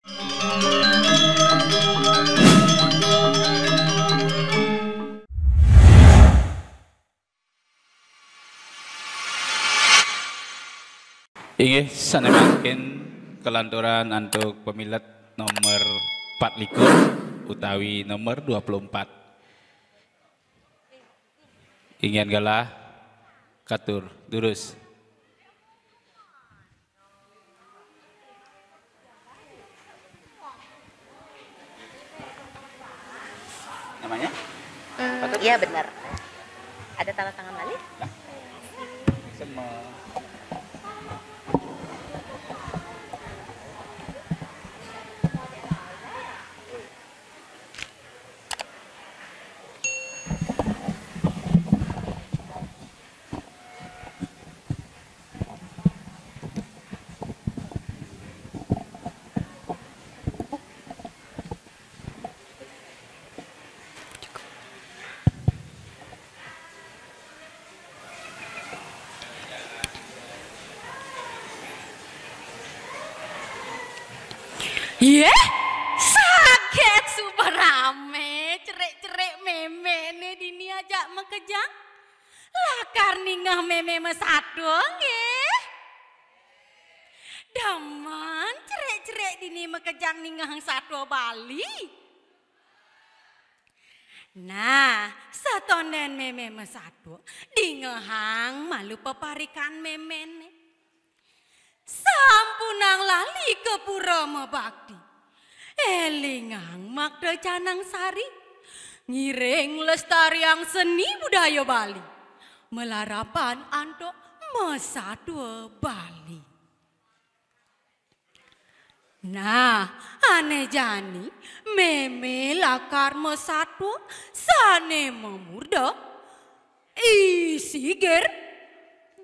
Inggih sanemaken kelanturan untuk pemilet nomor 24 utawi nomor 24. Ingin galah katur durus. Namanya? Iya benar. Ada tanda tangan lali? Semua. Ye, sakit super rame, cerik-cerik meme nih dini ajak mekejang. Lakar ningah meme mesadong nggih. Daman cerik-cerik dini mekejang ningah satu Bali. Nah, satonden meme mesadu dingehang malu peparikan meme nih. Sampunang lali ke pura mebakti. Elingang makda canang sari. Ngiring lestariang seni budaya Bali. Melarapan antok mesadu Bali. Nah, ane jani meme lakar mesadu sane memurda. Isiger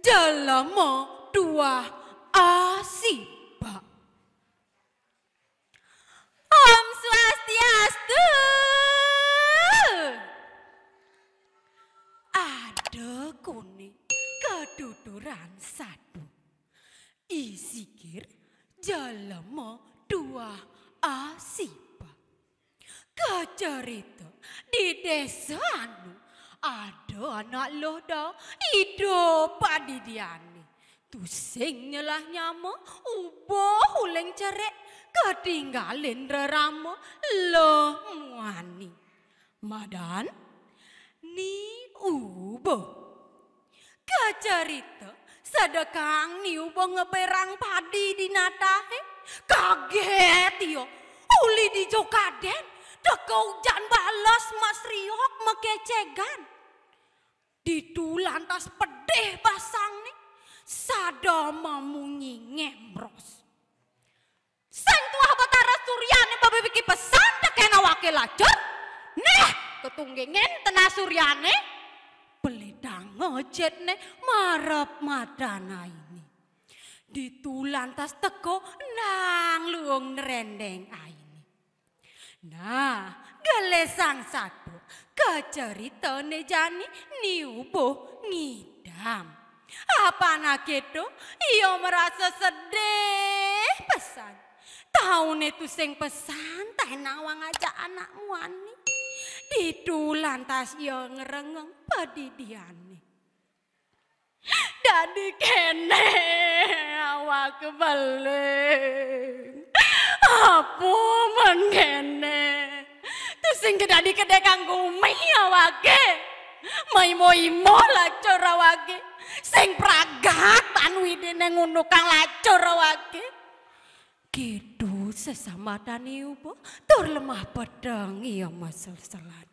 jalama dua Asiba. Om Swastiastu. Ada kuning keduduran satu. Isikir jalama dua Asiba. Kecerita di desa anu ada anak loda hidup padidian. Tusing nyelah nyama, uboh uleng cerek, ketinggalin rerama, loh muani. Madan, ni uboh. Kecerita, sedekang ni uboh ngeperang padi di natahe. Kaget yo, uli di Jokaden, teka hujan balas mas riok mekecegan. Ditulantas pedih basang nih. Sadama munyi ngemros. Seng tuah batara suryane babebiki pesan tekena wakil lacur. Neh ketunggingen tena suryane. Beledang ngejet nih marap madana ini. Ditulan tas teko nang luung nerendeng aini. Nah gelesang satu kecerita ne jani niubuh ngidam. Apa anak itu? Ia merasa sedih pesan. Tahun itu sing pesan teh nawang aja anakmu ani. Ditulan tas ia ngerengeng padidiane. Dadi kene awak kebalik. Apa men kene? Tu sing kedadi kedekang gumi awake. Maimo-imo lacur awake. Sing pragat anwidine ngono kang lacur awake. Kidu sesama tani ubo tur lemah pedang iya masel-selan.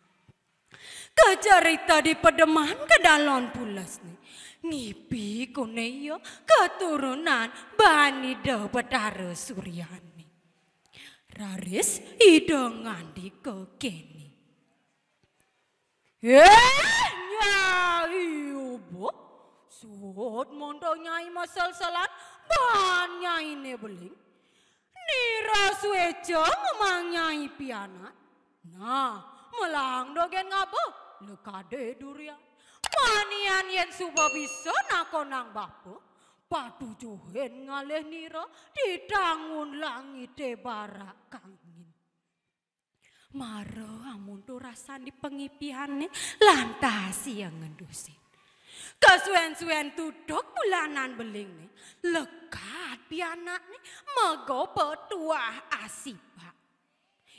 Kecerita di pedeman kedalon pulas nih. Ngipi kone iya keturunan Bani de Betara Suryani. Raris idongan di kekeni. Nyai ubo suhut mondo nyai masal-salan banyak ini beling. Nira suejo ngomang nyai piana. Nah melang dogen ngabo lekade durian. Manian yen suba bisa nakonang bapo. padu johen ngalih nira didangun langite barak kangin. Mara amun tu rasane pengipihane lantas yang ngendusin. Kesuwen-suwen tuduk bulanan beling nih, lekat pianak nih, mego petuah asibak.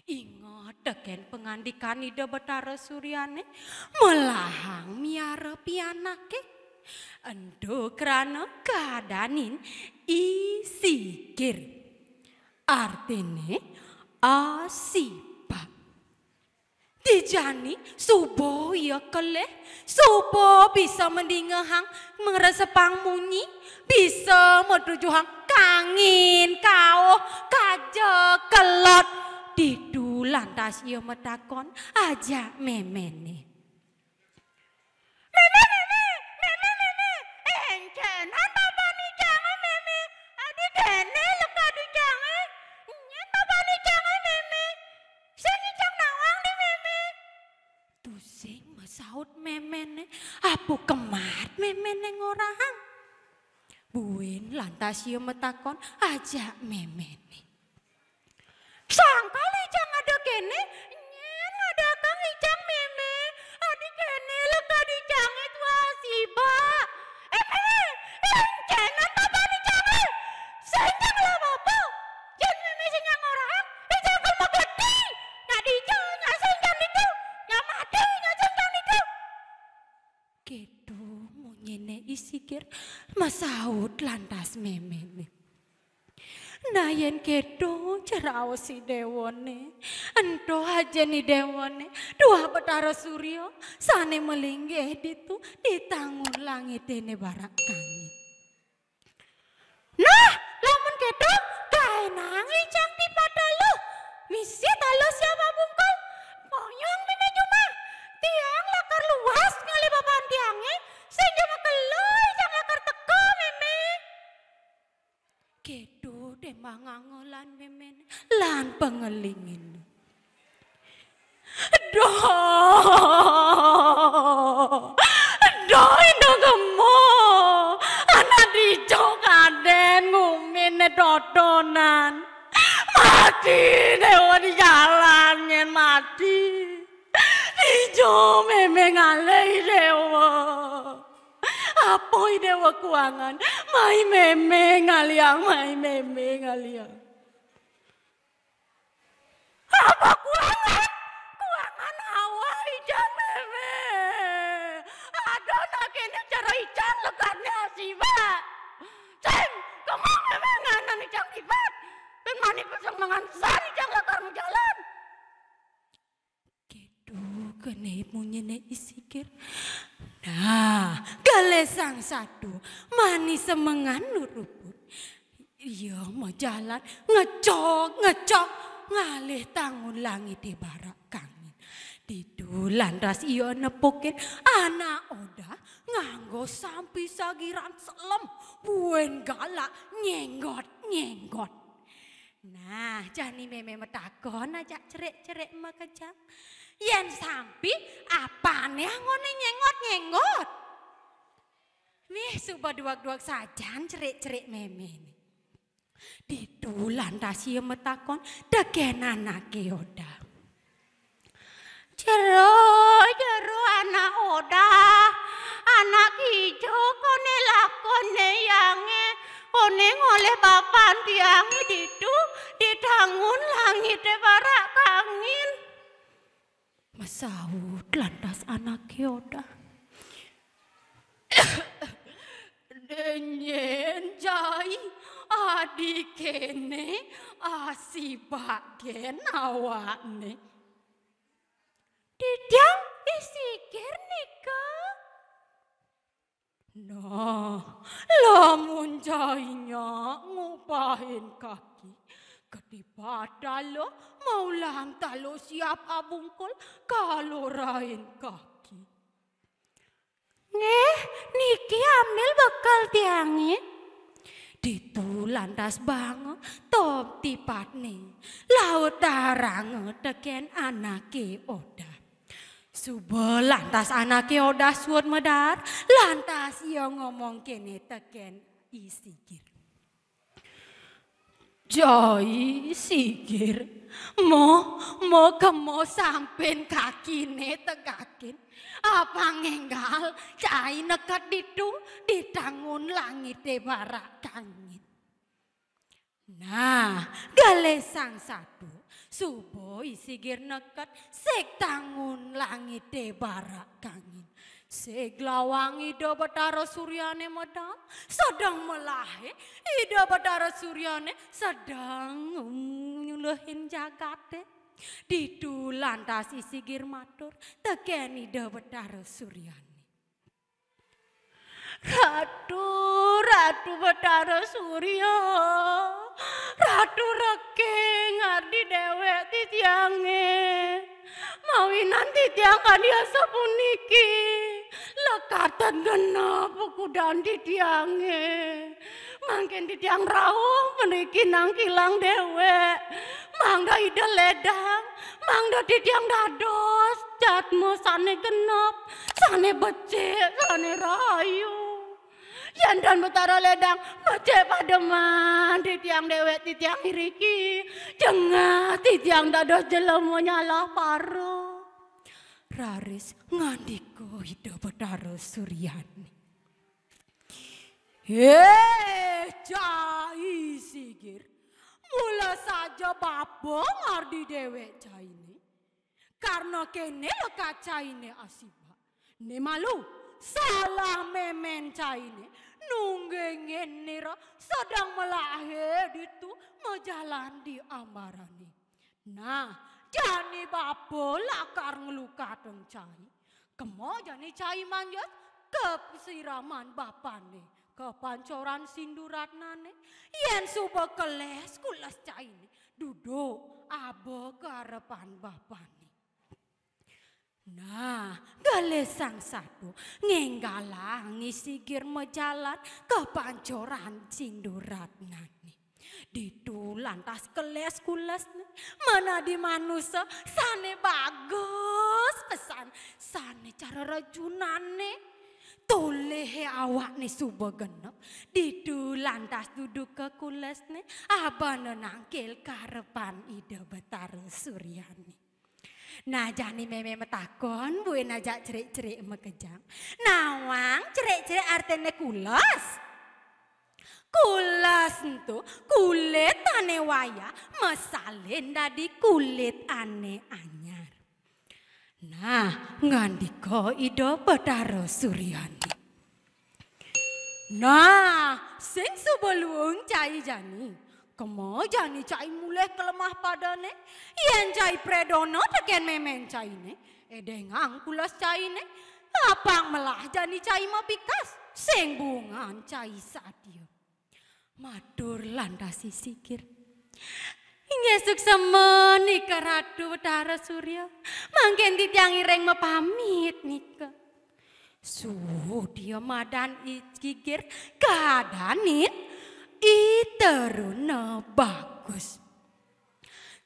Ingat deken pengandikan ide Betara Suryane, melahang miara pianak ke. Endo krana kadanin isikir. Artine asibak. Dijani subuh ya keleh, subuh bisa mendingehang mengeresepang munyi, bisa metujuhang kangin kau kaja kelot. Didu lantas ia metakon aja memene. Meme, encenan apa nih jangan meme, adik dene leka di jangan, nyen apa nih jangan meme, sini cang nawang di meme. Tusing masaut memene, apu kemat memene ngorahang. Buin lantas ia metakon aja memene. Sangkal ijang ada kene, nyen ada kang ijang meme, adik kene leka di jang itu asiba. Meme, encenan apa di jangan, senjang lah bapak, jen meme senjang orang, ijang kelma gede, nadi ijang nya senjang itu, nya mati nya senjang itu. Gitu munyene isikir, masaut lantas meme nih. Nayen kedo cerau si dewone, ento aja nih dewone, dua Betara Suryo, sane melinggih ditu ditangun langit ini barak kami. Nah, lamun kedo, kae nangi cang di padalu, misi talo siapa bungkul, ponyong meme cuma, tiang lakar luas ngali bapan tiangnya, senjama keloy cang lakar teko meme. Kedo mangangolan memen lan pengelingin. Doh ino gemo anak dijo kaden ngumin dodonan mati dewa di jalan nyen mati dijo memeng alai dewa. Apa dewa kuangan, mai meme ngaliang, mai meme ngaliang. Apa kuangan? Kuangan hawa ijang meme. Ada nak ini cara ijang lekatnya asiba. Ceng, kemang meme nganan ijang libat. Pemani pesang mengansan ijang lekar jalan. Gitu kene munyene isikir. Nah, galesang satu, manis semengan nuruput. Iya mau jalan, ngecok, ngalih tangun langit di barak kangin. Didu lantas iya nepukin anak oda, nganggo sampai sagiran selem, buen galak, nyenggot. Nah, jani meme metakon aja cerek makajang. Yen sampai apane ngone nyengot. Wih, suba duak sajan cerik meme ini. Didu lantas ia metakon degen anak Oda. Jero anak Oda, anak ijo kone lakone yange, kone ngoleh bapan tiangi didu didangun langit barak kangin. Masaut lantas anak Oda. Denyen jai adik kene asibak gen awakne. Didang isikir nikah. Nah, lamun jainya ngupahin kaki. Ketipada lo mau lantai lo siap abungkul kalau rain kaki. Niki ambil bekal tiangnya. Ditu lantas banget top tipat nih. Laut darang teken anake Oda. Subuh lantas anake Oda suut medar. Lantas ia ngomong kene teken Isigir. Jai Sigir, mo kemo sampen kakine tegakin. Apa ngenggal cai nekat ditu ditangun langit barak kangit. Nah, gale sang satu subuh Isigir nekat sek tangun langit barak kangit. Seglawang ida Bathara Suryane medal sedang melahe, ida Bathara Suryane sedang nyuluhin jagate. Ditu lantas Isigir matur teken ida Bathara Suryane. Ratu Bathara Surya, Ratu reking ardi dewek titiange. Mawinan titiang kadia sapuniki. Lekatan genep kudan titiange. Mangken titiang rawuh meniki nang kilang dewek. Mangda ida ledang, mangda titiang dados. Jatmu sane genep, sane becik, sane rahayu. Jandan Bathara ledang, becik pademan. Titiang dewek titiang iriki. Jengah titiang dados jelema nyalah paro. Raris ngandika ida Bathara Suryane. Cai Sigir, mula saja babong ardi dewek caine. Karena kene lekat caine asiba. Ne malu salah memen caine. Nunggengen nira sedang melahe ditu mejalan di ambarane. Nah, jani babo lakar ngelukateng cai. Kemo jani cai manjat ke siraman bapane. Ke pancoran sinduratnane. Yen suba keles kulas caine. Duduk abo ke harapan bapane. Nah, gale sang satu ngenggalang Isigir mejalan ke pancoran sinduratnane. Ditu lantas keles kules mana di manusia sane bagus pesan sane cara rajunane tolehe awak nih subuh genep. Ditu lantas duduk ke kules nih abana nangkil karepan ida Bathara Suryane. Nah jani meme metakon buin aja cerik-cerik mekejang. Nawang cerik-cerik artinya kulas. Kulas itu kulit ane waya mesalin dari kulit ane anyar. Nah ngandika ida Bathara Suryane. Nah sing sebelum cai jani. Kemo jani cai mulai kelemah padane. Yen cai predono teken memen caine. Edengang kulas caine. Apang melah jani cai mapikas. Sing bungan cai sadio. Matur lantas Isigir. Ngesuk semeni ke Ratu Bathara Surya. Mangken titiang ireng mepamit nika. Dia madan Isigir keadanit. Iteruna bagus.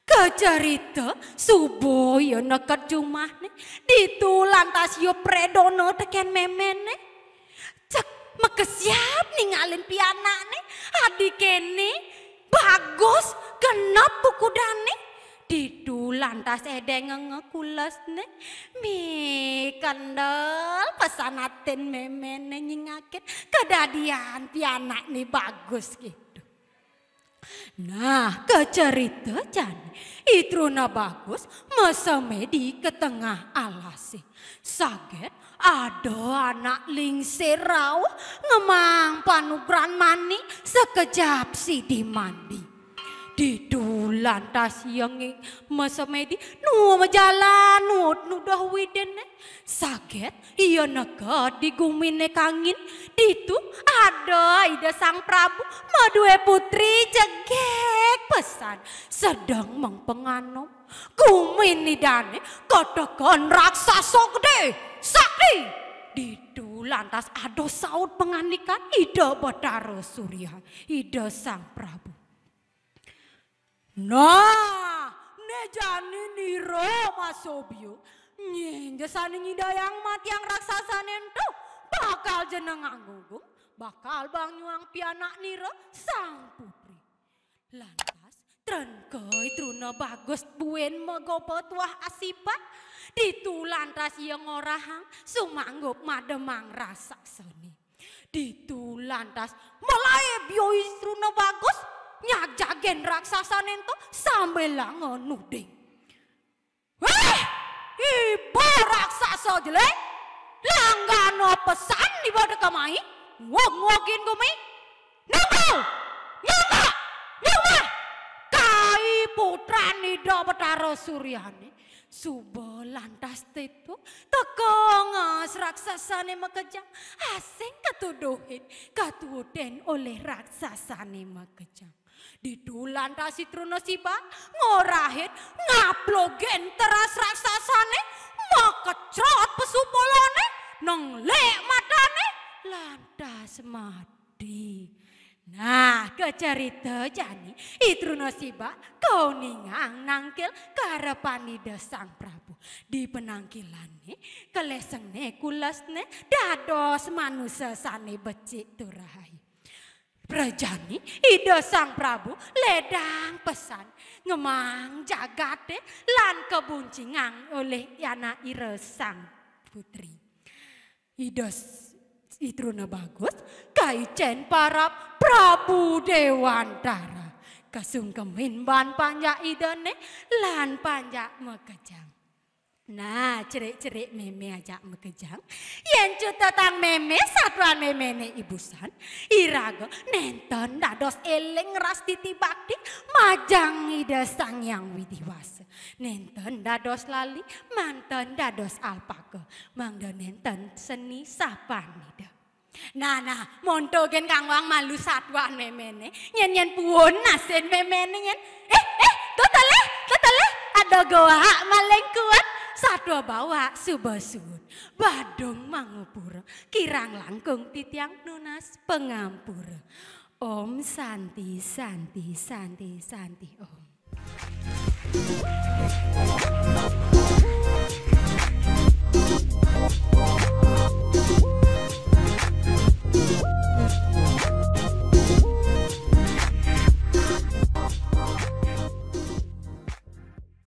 Kecerita subuh ya nekat jumah nih. Ditu lantas yo predono teken memene. Cek mekesiap ninggalin pianak nih. Adik kene bagus genap buku dane. Ditu lantas edeng ngekulas nih. Mi kendal pesanatin memene nyingakin. Kedadian pianak nih bagus gitu. Nah kecerita jani. Itruna bagus mesemedi ke tengah alasi. Saget ada anak lingsir raw. Ngemang panugran mani sekejap si dimandi. Ditu lantas yang mesemedi nu majalan nu dah widene saget iya neka digumine kangin. Ditu ada ida sang Prabu madue putri cegek pesan sedang mengpenganom gumin nidane kotokan raksasa gede sakti. Ditu lantas ada saut penganikan ida Bathara Surya ida sang Prabu. Nah, nejani niro masobyo. Nyenjesane ngidayang mati yang raksasa nento bakal jeneng anggung. bakal bang nyuang pianak nira sang putri. Lantas trengkoi truna bagus buen megopo tuah asipa. Ditu lantas yang ngorahang sumanggup mademang rasaksani. Ditu lantas mulai bioi truna bagus nyajagen raksasa nento sambil ngenuding. Ibu raksasa jelek langgano pesan di pada kamai ngogin kumi nangkal nyama kai putra nida Betara Suryani subo lantas itu tekongas raksasane makejang asing ketuduhin katuden oleh raksasane makejang. Ditu lantas Truna Siba ngorahin ngaplogen teras raksasane makecrot pesupolone nenglek matane lantas mati. Nah, kecerita jani Truna Siba kau ningang nangkil karapanida sang Prabu. Di penangkilane kelesengne kulasne dados manusia sane becik turahai. Prajani ida sang Prabu ledang pesan ngemang jagate lan kebuncingang oleh yana ira sang putri. Ida Truna Bagus kaicen para Prabu Dewantara kasungkemin ban panjak idane lan panjak mekejang. Nah, cerik-cerik meme ajak mekejang. Yen tetang meme satuan memene ibusan. Iraga nenten dados eling ras titibakti majang ida sang yang widiwasa. Nenten dados lali manten dados alpaka. Mangda nenten seni sapanida. Nah, montogen kang wang malu satuan memene. Yen puun nasen memene yen. Totaleh, ada goa maleng kuat. Satwa bawa subasud, badung mangupura, kirang langkung titiang nunas pengampura. Om Santi, Santi, Santi, Santi, Om.